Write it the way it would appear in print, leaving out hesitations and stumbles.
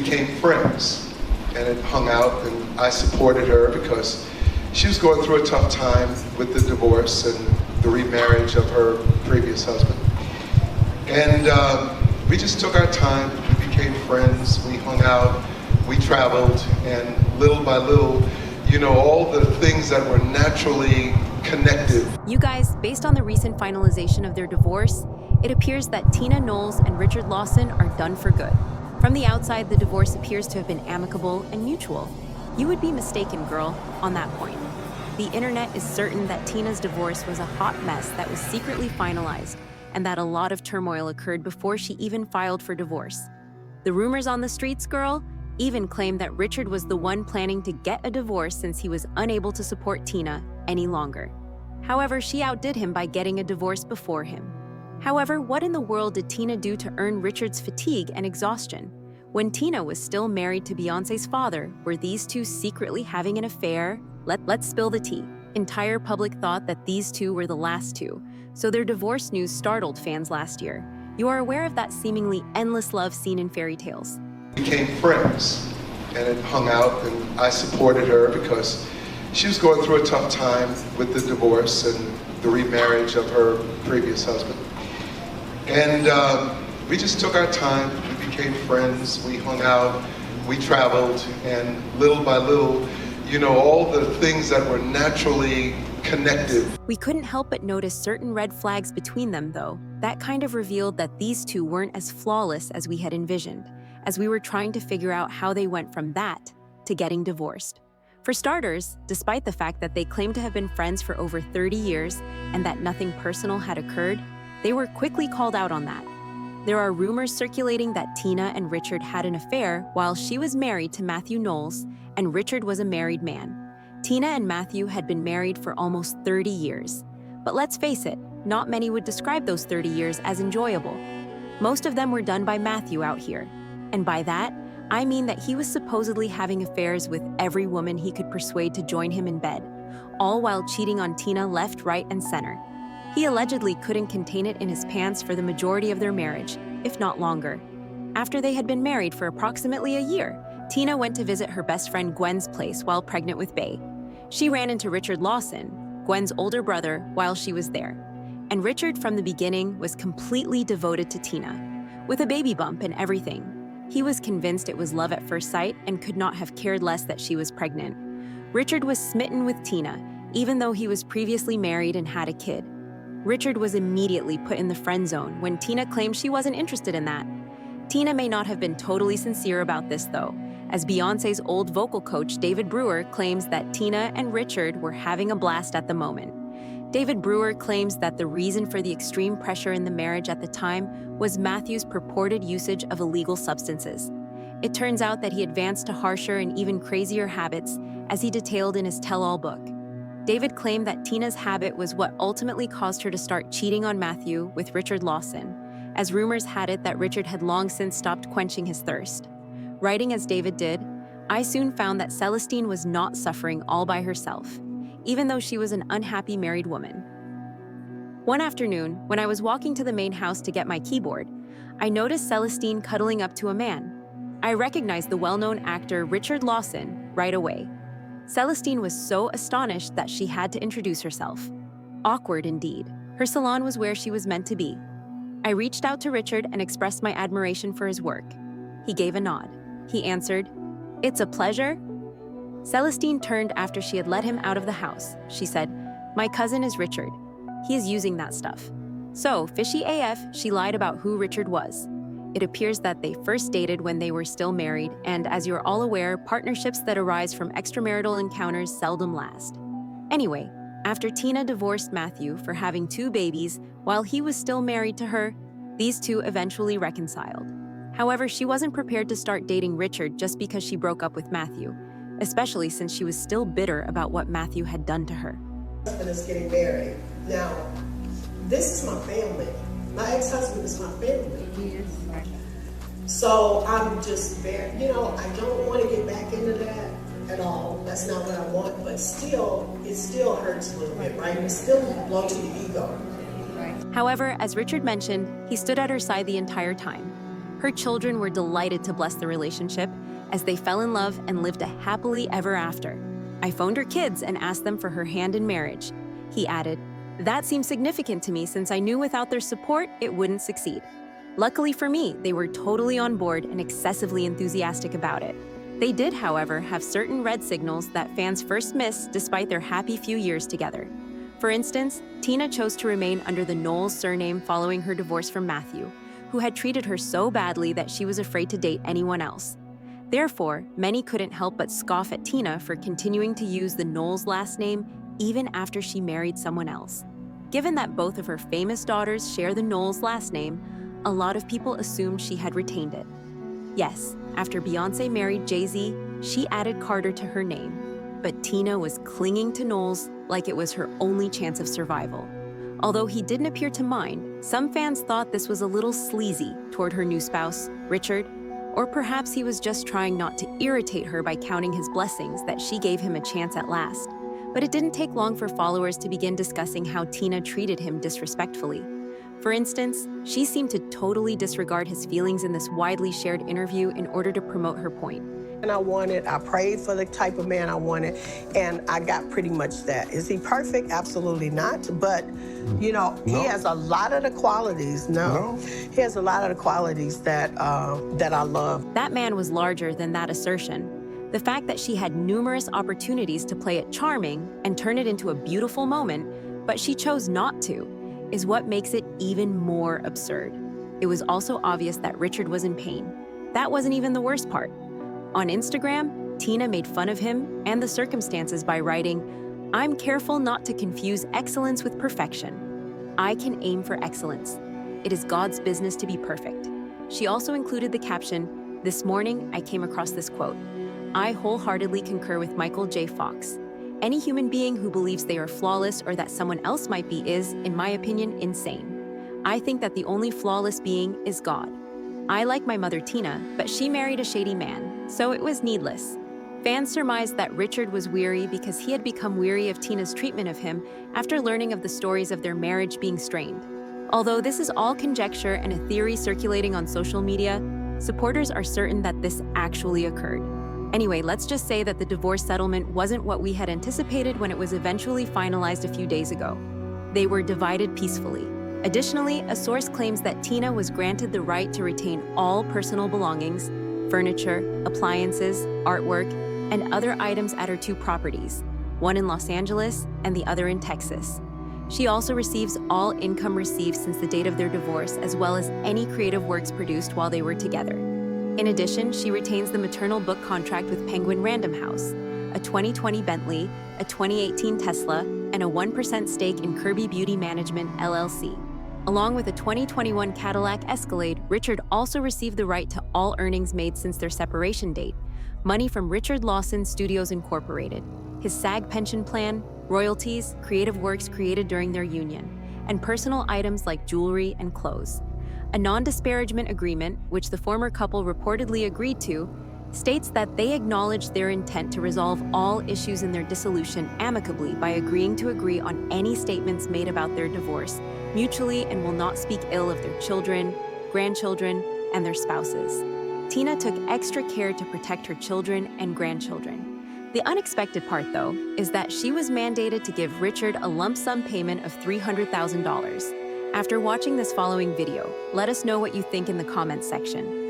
became friends and had hung out, and I supported her because she was going through a tough time with the divorce and the remarriage of her previous husband. And we just took our time, we became friends, we hung out, we traveled, and little by little, you know, all the things that were naturally connected. You guys, based on the recent finalization of their divorce, it appears that Tina Knowles and Richard Lawson are done for good. From the outside, the divorce appears to have been amicable and mutual. You would be mistaken, girl, on that point. The internet is certain that Tina's divorce was a hot mess that was secretly finalized, and that a lot of turmoil occurred before she even filed for divorce. The rumors on the streets, girl, even claim that Richard was the one planning to get a divorce since he was unable to support Tina any longer. However, she outdid him by getting a divorce before him. However, what in the world did Tina do to earn Richard's fatigue and exhaustion? When Tina was still married to Beyoncé's father, were these two secretly having an affair? Let's spill the tea. Entire public thought that these two were the last two, so their divorce news startled fans last year. You are aware of that seemingly endless love seen in fairy tales. We became friends and had hung out, and I supported her because she was going through a tough time with the divorce and the remarriage of her previous husband. And we just took our time, we became friends, we hung out, we traveled, and little by little, you know, all the things that were naturally connected. We couldn't help but notice certain red flags between them, though. That kind of revealed that these two weren't as flawless as we had envisioned, as we were trying to figure out how they went from that to getting divorced. For starters, despite the fact that they claimed to have been friends for over 30 years and that nothing personal had occurred, they were quickly called out on that. There are rumors circulating that Tina and Richard had an affair while she was married to Matthew Knowles and Richard was a married man. Tina and Matthew had been married for almost 30 years. But let's face it, not many would describe those 30 years as enjoyable. Most of them were done by Matthew out here. And by that, I mean that he was supposedly having affairs with every woman he could persuade to join him in bed, all while cheating on Tina left, right, and center. He allegedly couldn't contain it in his pants for the majority of their marriage, if not longer. After they had been married for approximately a year, Tina went to visit her best friend Gwen's place while pregnant with Bey. She ran into Richard Lawson, Gwen's older brother, while she was there. And Richard, from the beginning, was completely devoted to Tina, with a baby bump and everything. He was convinced it was love at first sight and could not have cared less that she was pregnant. Richard was smitten with Tina, even though he was previously married and had a kid. Richard was immediately put in the friend zone when Tina claimed she wasn't interested in that. Tina may not have been totally sincere about this, though, as Beyoncé's old vocal coach David Brewer claims that Tina and Richard were having a blast at the moment. David Brewer claims that the reason for the extreme pressure in the marriage at the time was Matthew's purported usage of illegal substances. It turns out that he advanced to harsher and even crazier habits, as he detailed in his tell-all book. David claimed that Tina's habit was what ultimately caused her to start cheating on Matthew with Richard Lawson, as rumors had it that Richard had long since stopped quenching his thirst. Writing as David did, I soon found that Celestine was not suffering all by herself, even though she was an unhappy married woman. One afternoon, when I was walking to the main house to get my keyboard, I noticed Celestine cuddling up to a man. I recognized the well-known actor Richard Lawson right away. Celestine was so astonished that she had to introduce herself. Awkward indeed. Her salon was where she was meant to be. I reached out to Richard and expressed my admiration for his work. He gave a nod. He answered, "It's a pleasure." Celestine turned after she had let him out of the house. She said, "My cousin is Richard. He is using that stuff." So, fishy AF, she lied about who Richard was. It appears that they first dated when they were still married, and as you're all aware, partnerships that arise from extramarital encounters seldom last. Anyway, after Tina divorced Matthew for having 2 babies while he was still married to her, these two eventually reconciled. However, she wasn't prepared to start dating Richard just because she broke up with Matthew, especially since she was still bitter about what Matthew had done to her. My husband is getting married. Now, this is my family. My ex-husband is my family. So I'm just very, I don't want to get back into that at all. That's not what I want, but still, it still hurts a little bit, right? It still blows to the ego. However, as Richard mentioned, he stood at her side the entire time. Her children were delighted to bless the relationship as they fell in love and lived a happily ever after. I phoned her kids and asked them for her hand in marriage. He added, "That seemed significant to me since I knew without their support, it wouldn't succeed." Luckily for me, they were totally on board and excessively enthusiastic about it. They did, however, have certain red signals that fans first missed despite their happy few years together. For instance, Tina chose to remain under the Knowles surname following her divorce from Matthew, who had treated her so badly that she was afraid to date anyone else. Therefore, many couldn't help but scoff at Tina for continuing to use the Knowles last name even after she married someone else. Given that both of her famous daughters share the Knowles last name, a lot of people assumed she had retained it. Yes, after Beyoncé married Jay-Z, she added Carter to her name, but Tina was clinging to Knowles like it was her only chance of survival. Although he didn't appear to mind, some fans thought this was a little sleazy toward her new spouse, Richard, or perhaps he was just trying not to irritate her by counting his blessings that she gave him a chance at last. But it didn't take long for followers to begin discussing how Tina treated him disrespectfully. For instance, she seemed to totally disregard his feelings in this widely shared interview in order to promote her point. And I prayed for the type of man I wanted, and I got pretty much that. Is he perfect? Absolutely not. But, he has a lot of the qualities. He has a lot of the qualities that I love. That man was larger than that assertion. The fact that she had numerous opportunities to play it charming and turn it into a beautiful moment, but she chose not to, is what makes it even more absurd. It was also obvious that Richard was in pain. That wasn't even the worst part. On Instagram, Tina made fun of him and the circumstances by writing, "I'm careful not to confuse excellence with perfection. I can aim for excellence. It is God's business to be perfect." She also included the caption, "This morning, I came across this quote. I wholeheartedly concur with Michael J. Fox. Any human being who believes they are flawless or that someone else might be is, in my opinion, insane. I think that the only flawless being is God. I like my mother Tina, but she married a shady man, so it was needless." Fans surmised that Richard was weary because he had become weary of Tina's treatment of him after learning of the stories of their marriage being strained. Although this is all conjecture and a theory circulating on social media, supporters are certain that this actually occurred. Anyway, let's just say that the divorce settlement wasn't what we had anticipated when it was eventually finalized a few days ago. They were divided peacefully. Additionally, a source claims that Tina was granted the right to retain all personal belongings, furniture, appliances, artwork, and other items at her two properties, one in Los Angeles and the other in Texas. She also receives all income received since the date of their divorce, as well as any creative works produced while they were together. In addition, she retains the maternal book contract with Penguin Random House, a 2020 Bentley, a 2018 Tesla, and a 1% stake in Kirby Beauty Management, LLC. Along with a 2021 Cadillac Escalade, Richard also received the right to all earnings made since their separation date, money from Richard Lawson Studios Incorporated, his SAG pension plan, royalties, creative works created during their union, and personal items like jewelry and clothes. A non-disparagement agreement, which the former couple reportedly agreed to, states that they acknowledge their intent to resolve all issues in their dissolution amicably by agreeing to agree on any statements made about their divorce mutually and will not speak ill of their children, grandchildren, and their spouses. Tina took extra care to protect her children and grandchildren. The unexpected part, though, is that she was mandated to give Richard a lump sum payment of $300,000. After watching this following video, let us know what you think in the comments section.